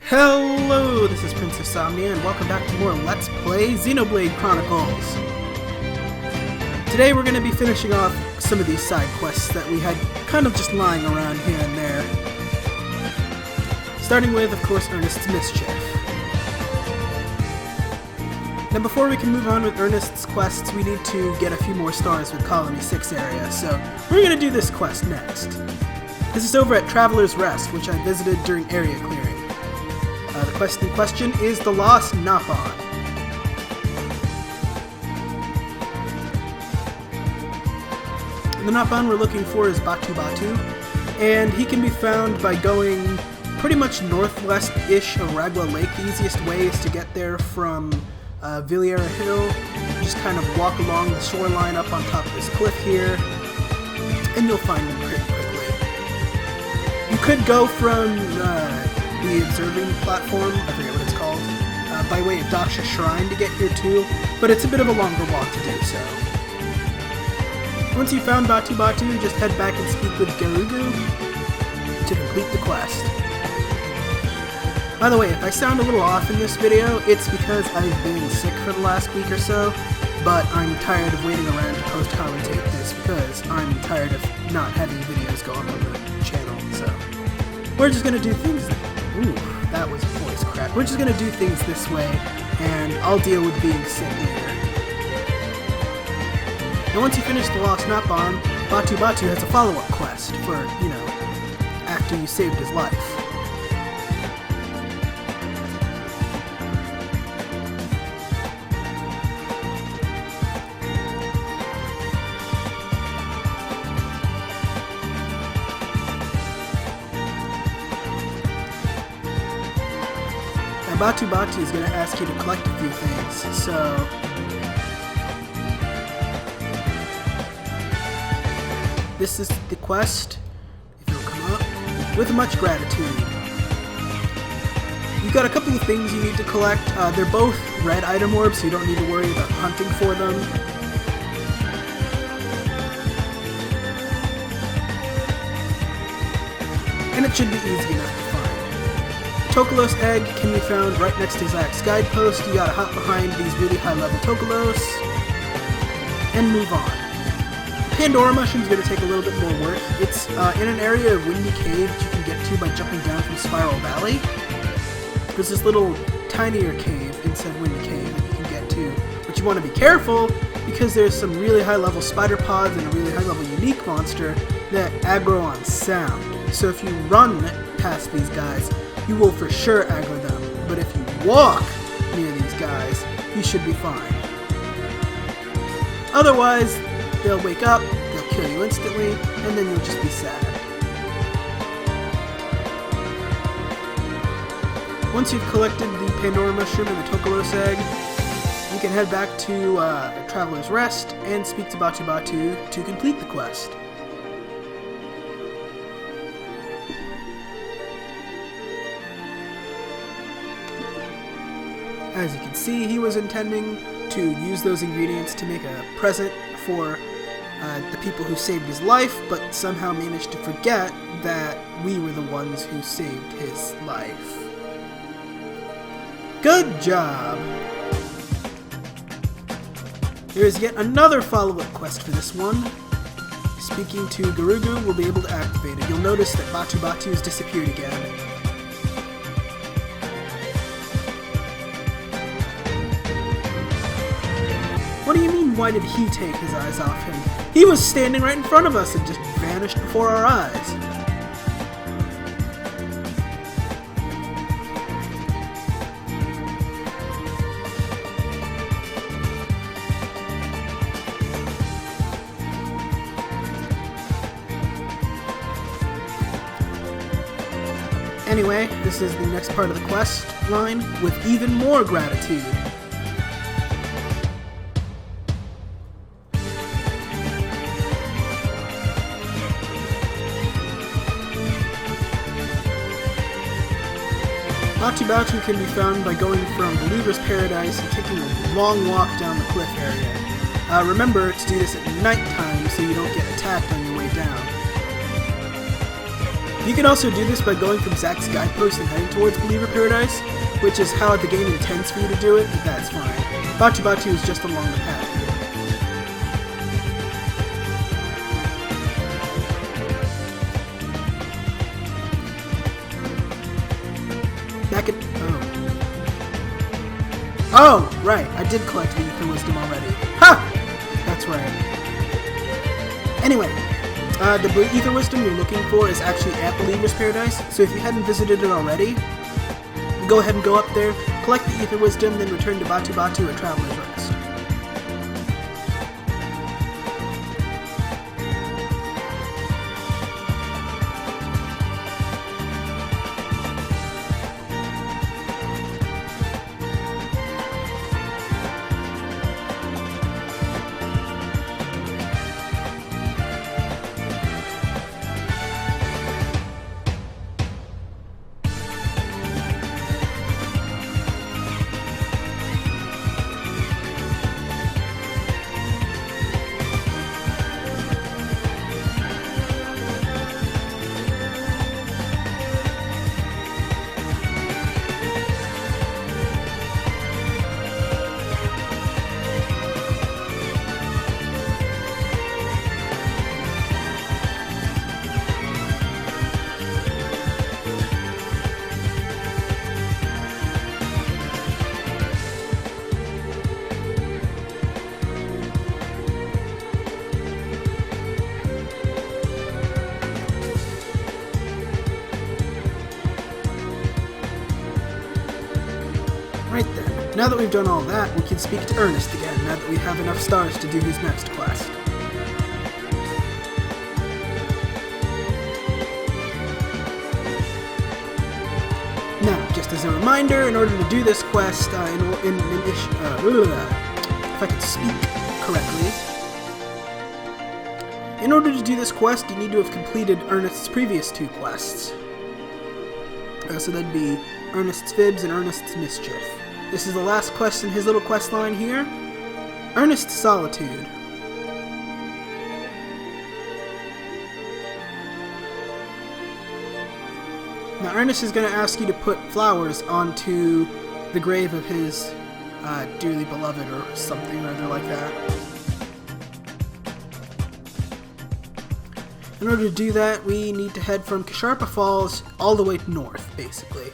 Hello, this is Princess Somnia, and welcome back to more Let's Play Xenoblade Chronicles. Today we're going to be finishing off some of these side quests that we had kind of just lying around here and there. Starting with, of course, Ernest's Mischief. Now before we can move on with Ernest's quests, we need to get a few more stars with Colony 6 area, so we're going to do this quest next. This is over at Traveler's Rest, which I visited during area clearing. The quest in question is the Lost Napon. The Napon we're looking for is Batu Batu, and he can be found by going pretty much northwest-ish of Ragwa Lake. The easiest way is to get there from Villiera Hill. Just kind of walk along the shoreline up on top of this cliff here, and you'll find them pretty quickly. You could go from the observing platform, I forget what it's called, by way of Daksha Shrine to get here too, but it's a bit of a longer walk to do so. Once you've found Batu Batu, just head back and speak with Garugu to complete the quest. By the way, if I sound a little off in this video, it's because I've been sick for the last week or so, but I'm tired of waiting around to post-commentate this because I'm tired of not having videos going on the channel, so we're just gonna do things. Ooh, that was voice crack. We're just gonna do things this way, and I'll deal with being sick later. Now once you finish the Lost Napon, Batu Batu has a follow-up quest for, after you saved his life. Batu Batu is going to ask you to collect a few things, so this is the quest, if you'll come up, with much gratitude. You've got a couple of things you need to collect. They're both red item orbs, so you don't need to worry about hunting for them. And it should be easy enough to find. Tokolos egg can be found right next to Zach's guidepost. You gotta hop behind these really high-level Tokolos and move on. Pandora Mushroom is gonna take a little bit more work. It's in an area of Windy Cave that you can get to by jumping down from Spiral Valley. There's this little tinier cave inside Windy Cave that you can get to, but you want to be careful because there's some really high-level spider pods and a really high-level unique monster that aggro on sound. So if you run past these guys, you will for sure aggro them, but if you walk near these guys, you should be fine. Otherwise, they'll wake up, they'll kill you instantly, and then you'll just be sad. Once you've collected the Pandora Mushroom and the Tokolos egg, you can head back to Traveler's Rest and speak to Batu Batu to complete the quest. As you can see, he was intending to use those ingredients to make a present for the people who saved his life, but somehow managed to forget that we were the ones who saved his life. Good job! There is yet another follow-up quest for this one. Speaking to Garugu, we'll be able to activate it. You'll notice that Batu Batu has disappeared again. What do you mean, why did he take his eyes off him? He was standing right in front of us and just vanished before our eyes. Anyway, this is the next part of the quest line with even more gratitude. Batu Batu can be found by going from Believer's Paradise and taking a long walk down the cliff area. Remember to do this at night time so you don't get attacked on your way down. You can also do this by going from Zach's guidepost and heading towards Believer Paradise, which is how the game intends for you to do it, but that's fine. Batu Batu is just along the path. Oh, right, I did collect the Ether Wisdom already. Ha! That's right. Anyway, the Ether Wisdom you're looking for is actually at Believer's Paradise, so if you hadn't visited it already, go ahead and go up there, collect the Ether Wisdom, then return to Batu Batu at Traveler's Rest. Right then, now that we've done all that, we can speak to Ernest again, now that we have enough stars to do his next quest. Now, just as a reminder, in order to do this quest, if I could speak correctly, in order to do this quest, you need to have completed Ernest's previous two quests. So that'd be Ernest's Fibs and Ernest's Mischief. This is the last quest in his little quest line here. Ernest's Solitude. Now Ernest is going to ask you to put flowers onto the grave of his dearly beloved or something or other like that. In order to do that, we need to head from Kasharpa Falls all the way north, basically.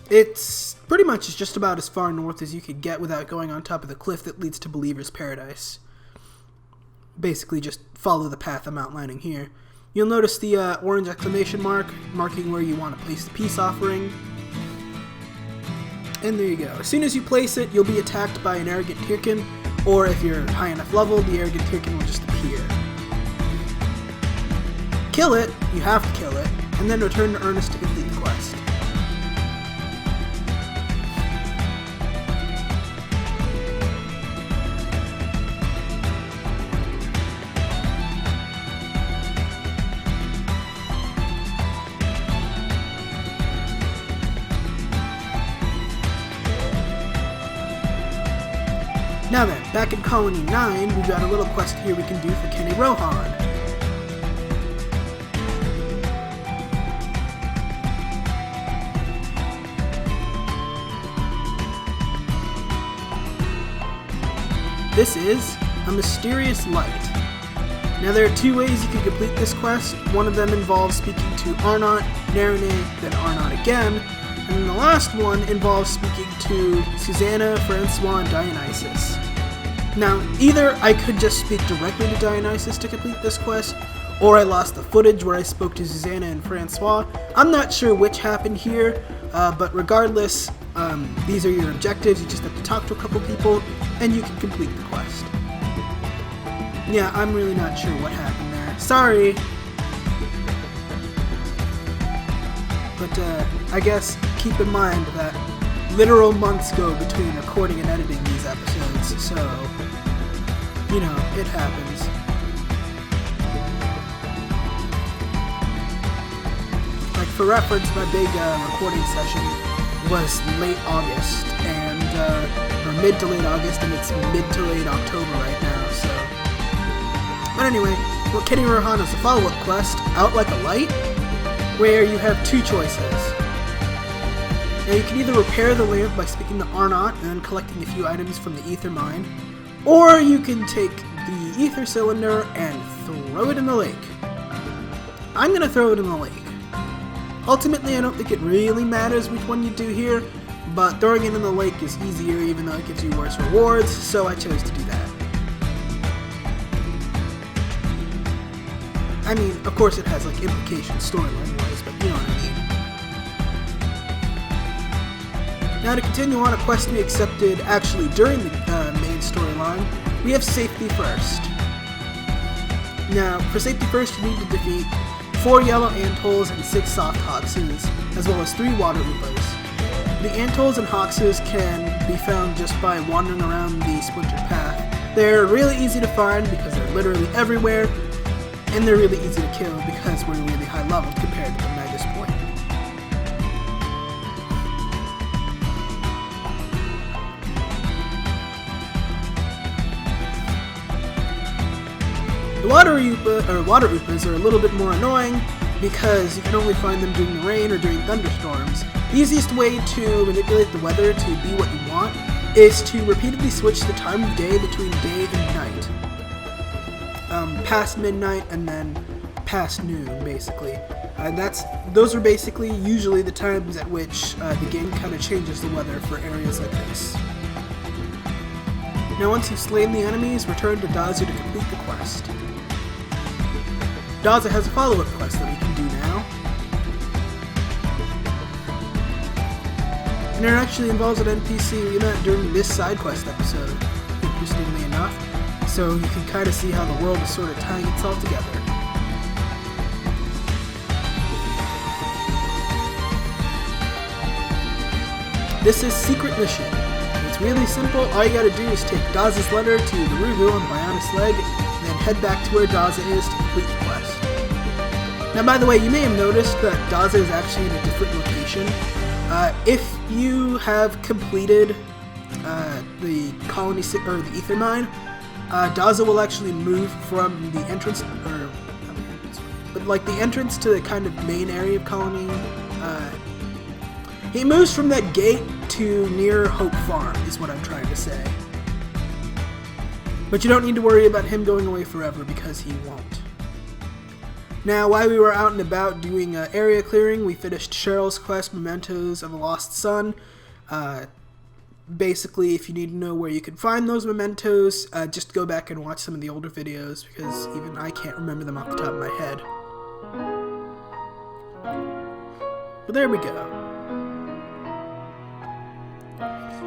It's pretty much just about as far north as you could get without going on top of the cliff that leads to Believer's Paradise. Basically, just follow the path I'm outlining here. You'll notice the orange exclamation mark, marking where you want to place the peace offering. And there you go. As soon as you place it, you'll be attacked by an arrogant Tirkin, or if you're high enough level, the arrogant Tirkin will just appear. Kill it, you have to kill it, and then return to Ernest to complete the quest. Now then, back in Colony 9, we've got a little quest here we can do for Kenny Rohan. This is a mysterious light. Now there are two ways you can complete this quest. One of them involves speaking to Arnott, Narene, then Arnott again, and then the last one involves speaking to Susanna, Francois, and Dionysus. Now, either I could just speak directly to Dionysus to complete this quest, or I lost the footage where I spoke to Susanna and Francois. I'm not sure which happened here, but regardless, these are your objectives. You just have to talk to a couple people, and you can complete the quest. Yeah, I'm really not sure what happened there. Sorry! But, I guess keep in mind that literal months go between recording and editing these episodes, so, you know, it happens. Like, for reference, my big recording session was late August, and, or mid to late August, and it's mid to late October right now, so. But anyway, Well, Kenny Rohan is a follow-up quest, Out Like a Light, where you have two choices. Now you can either repair the lamp by speaking to Arnott and then collecting a few items from the ether mine, or you can take the ether cylinder and throw it in the lake. I'm gonna throw it in the lake. Ultimately, I don't think it really matters which one you do here, but throwing it in the lake is easier even though it gives you worse rewards, so I chose to do that. I mean, of course it has like implications storyline-wise, but you know what I mean. Now to continue on a quest we accepted actually during the main storyline, we have Safety First. Now, for Safety First you need to defeat 4 yellow anthols and 6 soft hoxes, as well as 3 water oopas. The anthols and hoxes can be found just by wandering around the splintered path. They're really easy to find because they're literally everywhere, and they're really easy to kill because we're really high level compared to the Magus Point. The water oopas are a little bit more annoying because you can only find them during the rain or during thunderstorms. The easiest way to manipulate the weather to be what you want is to repeatedly switch the time of day between day and night. Past midnight and then past noon, basically. Those are basically usually the times at which the game kind of changes the weather for areas like this. Now once you've slain the enemies, return to Dazu to complete the quest. Dazu has a follow-up quest that we can do now. And it actually involves an NPC we met during this side quest episode, interestingly enough, so you can kind of see how the world is sort of tying itself together. This is Secret Mission. It's really simple. All you gotta do is take Dazu's letter to the Rubu on Bionis Leg, and then head back to where Dazu is to complete the quest. Now, by the way, you may have noticed that Dazu is actually in a different location. If you have completed the colony or the ether mine, Dazu will actually move from the entrance, but like the entrance to the kind of main area of colony. He moves from that gate to near Hope Farm, is what I'm trying to say. But you don't need to worry about him going away forever because he won't. Now, while we were out and about doing area clearing, we finished Cheryl's quest, Mementos of a Lost Son. Basically, if you need to know where you can find those mementos, just go back and watch some of the older videos, because even I can't remember them off the top of my head. But there we go.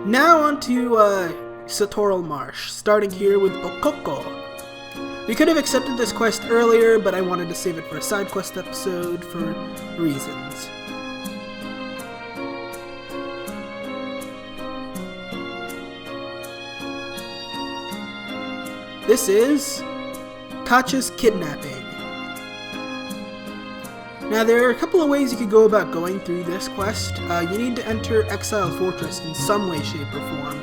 Now on to Satorl Marsh, starting here with Okoko. We could have accepted this quest earlier, but I wanted to save it for a side quest episode for reasons. This is Katja's Kidnapping. Now there are a couple of ways you could go about going through this quest. You need to enter Exile Fortress in some way, shape, or form.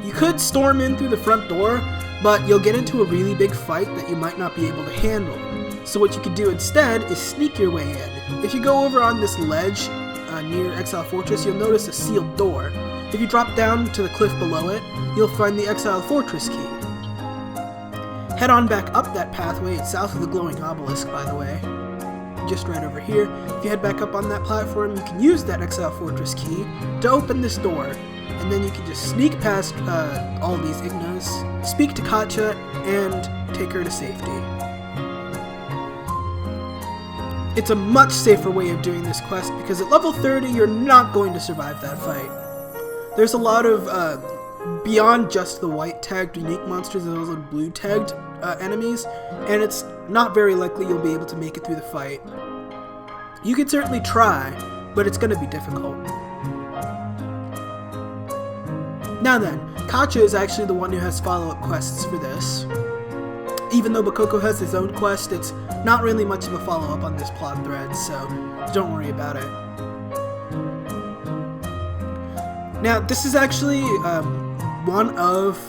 You could storm in through the front door, but you'll get into a really big fight that you might not be able to handle. So what you could do instead is sneak your way in. If you go over on this ledge near Exile Fortress, you'll notice a sealed door. If you drop down to the cliff below it, you'll find the Exile Fortress key. Head on back up that pathway. It's south of the glowing obelisk, by the way. Just right over here. If you head back up on that platform, you can use that Exile Fortress key to open this door. And then you can just sneak past all these Ignos, speak to Katja, and take her to safety. It's a much safer way of doing this quest because at level 30 you're not going to survive that fight. There's a lot of, beyond just the white tagged unique monsters, there's also blue tagged enemies, and it's not very likely you'll be able to make it through the fight. You can certainly try, but it's going to be difficult. Now then, Katja is actually the one who has follow-up quests for this. Even though Bakoko has his own quest, it's not really much of a follow-up on this plot thread, so don't worry about it. Now, this is actually one of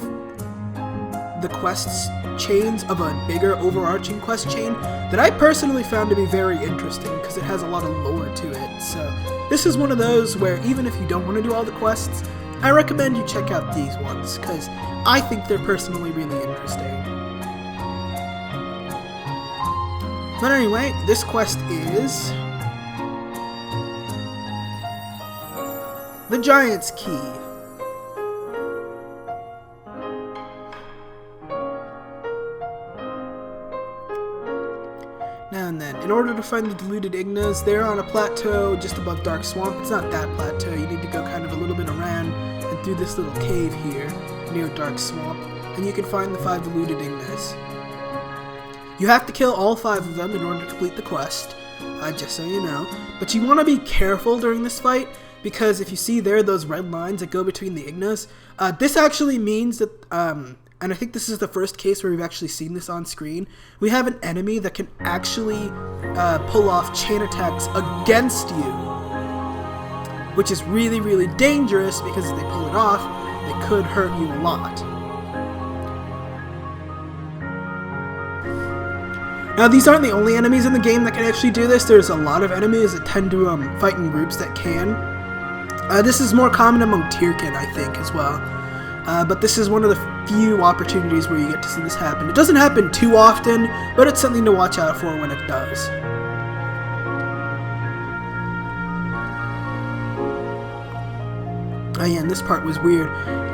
the quests chains of a bigger overarching quest chain that I personally found to be very interesting because it has a lot of lore to it. So this is one of those where even if you don't want to do all the quests, I recommend you check out these ones because I think they're personally really interesting. But anyway, this quest is the Giant's Key. Now and then, in order to find the diluted Ignas, they're on a plateau just above Dark Swamp. It's not that plateau, you need to go kind of a little bit around and through this little cave here near Dark Swamp, and you can find the 5 diluted Ignas. You have to kill all 5 of them in order to complete the quest, just so you know. But you want to be careful during this fight, because if you see there those red lines that go between the Ignas, this actually means that, and I think this is the first case where we've actually seen this on screen, we have an enemy that can actually pull off chain attacks against you, which is really, really dangerous because if they pull it off, they could hurt you a lot. Now, these aren't the only enemies in the game that can actually do this. There's a lot of enemies that tend to fight in groups that can. This is more common among Tyrken, I think, as well. But this is one of the few opportunities where you get to see this happen. It doesn't happen too often, but it's something to watch out for when it does. Oh yeah, and this part was weird.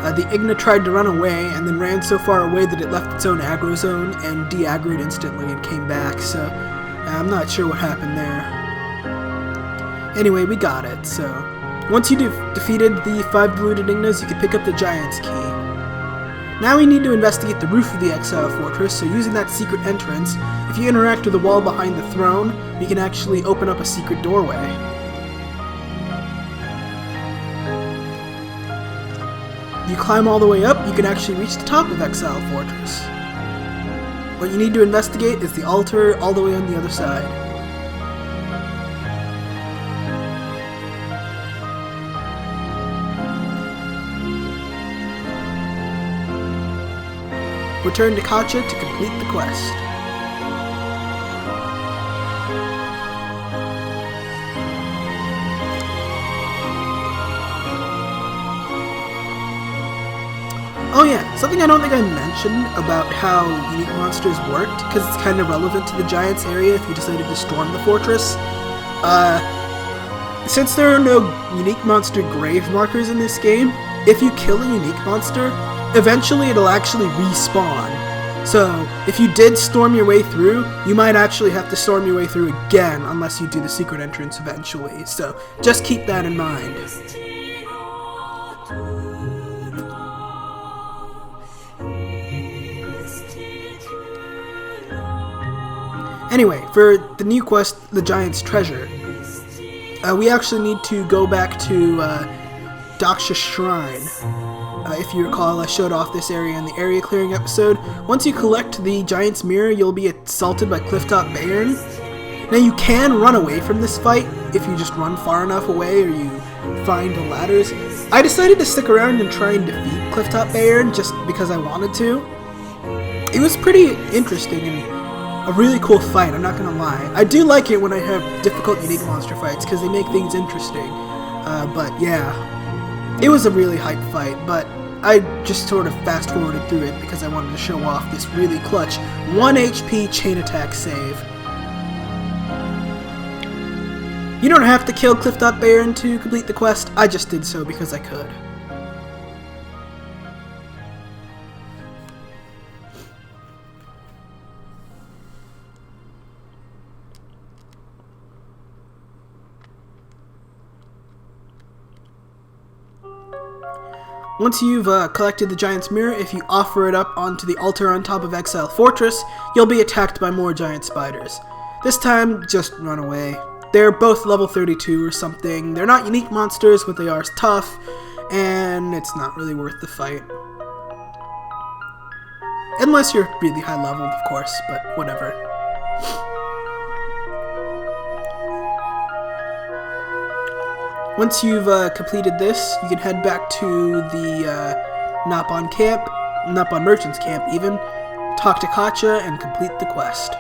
The Igna tried to run away and then ran so far away that it left its own aggro zone and de-aggroed instantly and came back, so I'm not sure what happened there. Anyway, we got it, so once you defeated the 5 diluted Ignas, you can pick up the Giant's Key. Now we need to investigate the roof of the Exile Fortress, so using that secret entrance, if you interact with the wall behind the throne, you can actually open up a secret doorway. You climb all the way up, you can actually reach the top of Exile Fortress. What you need to investigate is the altar all the way on the other side. Return to Kacha to complete the quest. Oh yeah, something I don't think I mentioned about how unique monsters worked, because it's kind of relevant to the Giants area if you decided to storm the fortress. Since there are no unique monster grave markers in this game, if you kill a unique monster, eventually it'll actually respawn. So, if you did storm your way through, you might actually have to storm your way through again unless you do the secret entrance eventually. So, just keep that in mind. Anyway, for the new quest, the Giant's Treasure, we actually need to go back to Daksha's Shrine. If you recall, I showed off this area in the area clearing episode. Once you collect the Giant's Mirror, you'll be assaulted by Clifftop Baron. Now you can run away from this fight if you just run far enough away or you find the ladders. I decided to stick around and try and defeat Clifftop Baron just because I wanted to. It was pretty interesting and a really cool fight, I'm not gonna lie. I do like it when I have difficult unique monster fights because they make things interesting. But yeah, it was a really hype fight, but I just sort of fast forwarded through it because I wanted to show off this really clutch 1 HP chain attack save. You don't have to kill Clifftop Baron to complete the quest, I just did so because I could. Once you've collected the Giant's Mirror, if you offer it up onto the altar on top of Exile Fortress, you'll be attacked by more giant spiders. This time, just run away. They're both level 32 or something. They're not unique monsters, but they are tough, and it's not really worth the fight. Unless you're really high leveled, of course, but whatever. Once you've completed this, you can head back to the Napon Merchant's Camp even, talk to Katja, and complete the quest.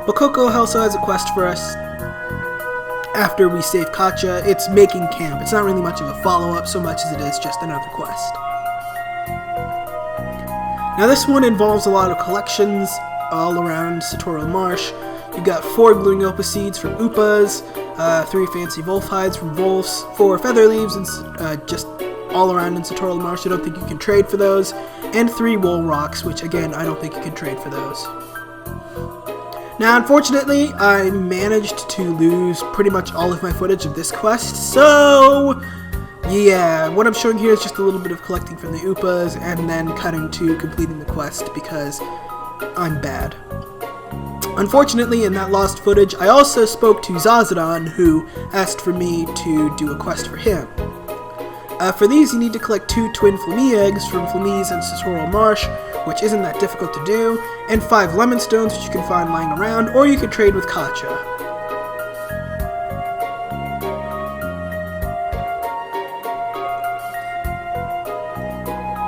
But Coco also has a quest for us after we save Katja. It's making camp. It's not really much of a follow-up so much as it is just another quest. Now this one involves a lot of collections all around Satorl Marsh. You got 4 glowing opus seeds from Upas, 3 fancy wolf hides from wolves, 4 feather leaves, and just all around in Satorl Marsh. I don't think you can trade for those, and 3 wool rocks, which again I don't think you can trade for those. Now, unfortunately, I managed to lose pretty much all of my footage of this quest, so yeah, what I'm showing here is just a little bit of collecting from the Upas and then cutting to completing the quest because I'm bad. Unfortunately, in that lost footage, I also spoke to Zazadon, who asked for me to do a quest for him. For these, you need to collect 2 twin Flamea eggs from Flameas and Satorl Marsh, which isn't that difficult to do, and 5 lemon stones, which you can find lying around, or you can trade with Katja.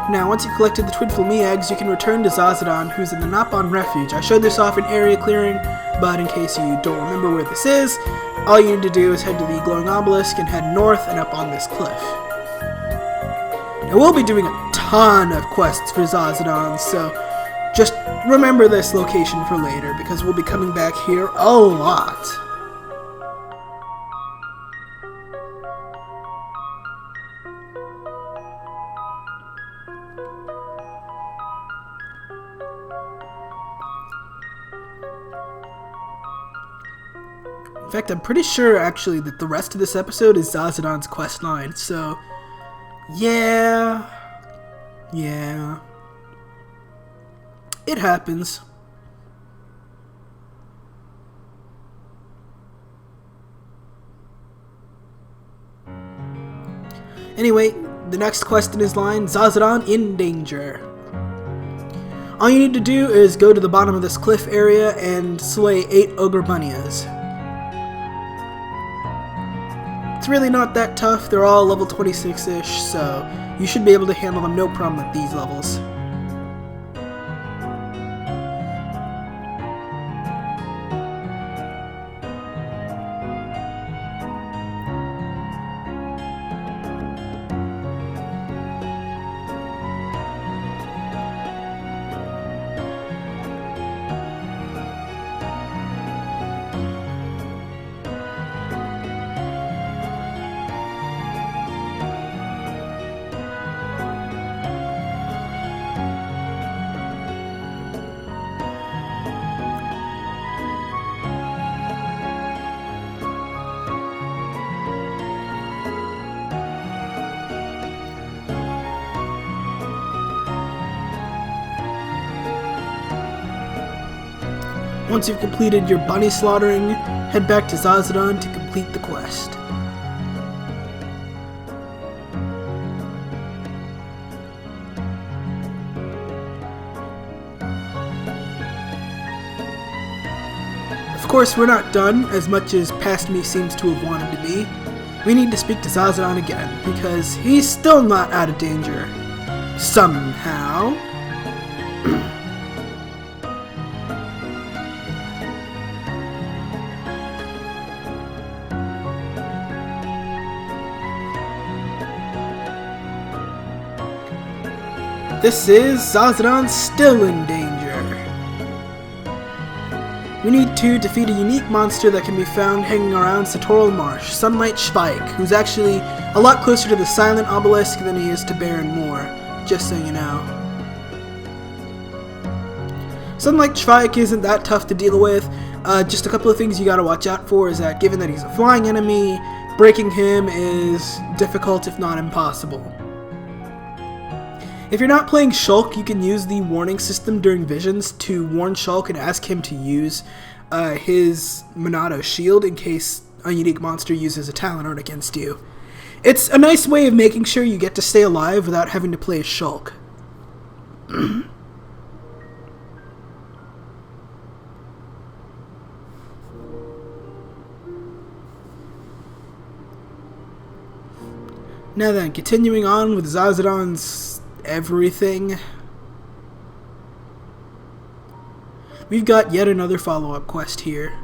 Now, once you've collected the twin Flamea eggs, you can return to Zazadon, who's in the Napon Refuge. I showed this off in area clearing, but in case you don't remember where this is, all you need to do is head to the glowing obelisk and head north and up on this cliff. Now, we'll be doing a ton of quests for Zazadon, so just remember this location for later, because we'll be coming back here a lot. In fact, I'm pretty sure, actually, that the rest of this episode is Zazadon's quest line, so yeah. It happens. Anyway, the next quest in his line, Zazadon in danger. All you need to do is go to the bottom of this cliff area and slay 8 ogre bunnias. It's really not that tough. They're all level 26-ish, so you should be able to handle them no problem at these levels. Once you've completed your bunny slaughtering, head back to Zazadon to complete the quest. Of course, we're not done, as much as Past Me seems to have wanted to be. We need to speak to Zazadon again, because he's still not out of danger. Somehow. This is Zazadon still in danger. We need to defeat a unique monster that can be found hanging around Satorl Marsh, Sunlight Spike, who's actually a lot closer to the Silent Obelisk than he is to Baron Moor, just so you know. Sunlight Spike isn't that tough to deal with. Just a couple of things you gotta watch out for is that given that he's a flying enemy, breaking him is difficult if not impossible. If you're not playing Shulk, you can use the warning system during visions to warn Shulk and ask him to use his Monado shield in case a unique monster uses a talent art against you. It's a nice way of making sure you get to stay alive without having to play a Shulk. Now then, continuing on with Zazadon's everything. We've got yet another follow-up quest here.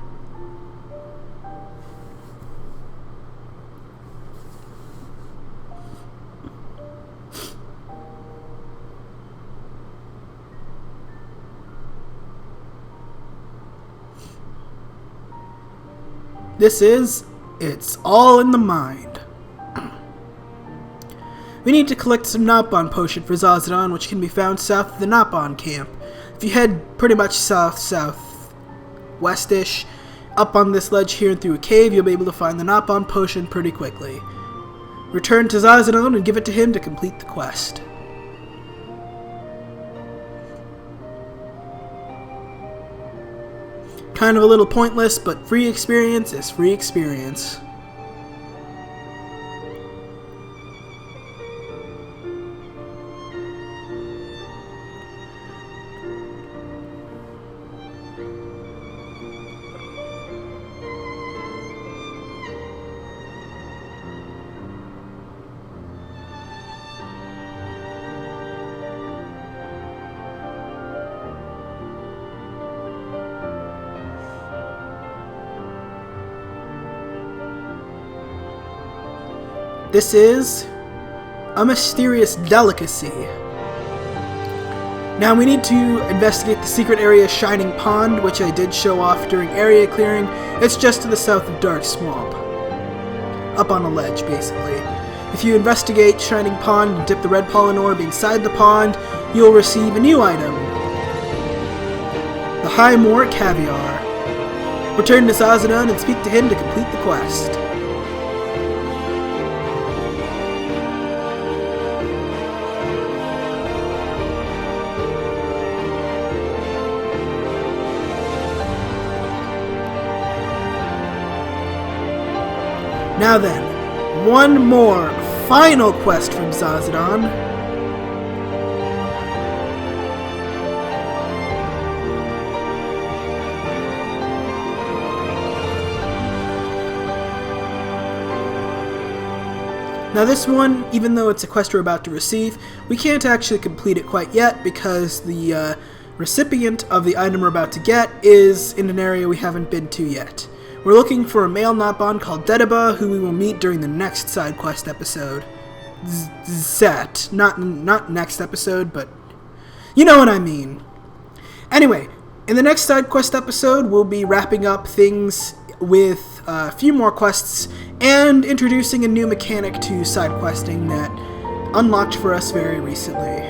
This is It's All in the Mind. We need to collect some Nopon potion for Zazadon, which can be found south of the Nopon camp. If you head pretty much south-southwestish, up on this ledge here and through a cave, you'll be able to find the Nopon potion pretty quickly. Return to Zazadon and give it to him to complete the quest. Kind of a little pointless, but free experience is free experience. This is a mysterious delicacy. Now we need to investigate the secret area Shining Pond, which I did show off during area clearing. It's just to the south of Dark Swamp. Up on a ledge, basically. If you investigate Shining Pond and dip the red pollen orb inside the pond, you'll receive a new item. The High Moor Caviar. Return to Zazadon and speak to him to complete the quest. Now then, one more final quest from Zazadon. Now this one, even though it's a quest we're about to receive, we can't actually complete it quite yet because the recipient of the item we're about to get is in an area we haven't been to yet. We're looking for a male Nopon called Dedaba, who we will meet during the next side quest episode. Not next episode, but you know what I mean. Anyway, in the next side quest episode, we'll be wrapping up things with a few more quests and introducing a new mechanic to side questing that unlocked for us very recently.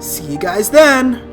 See you guys then!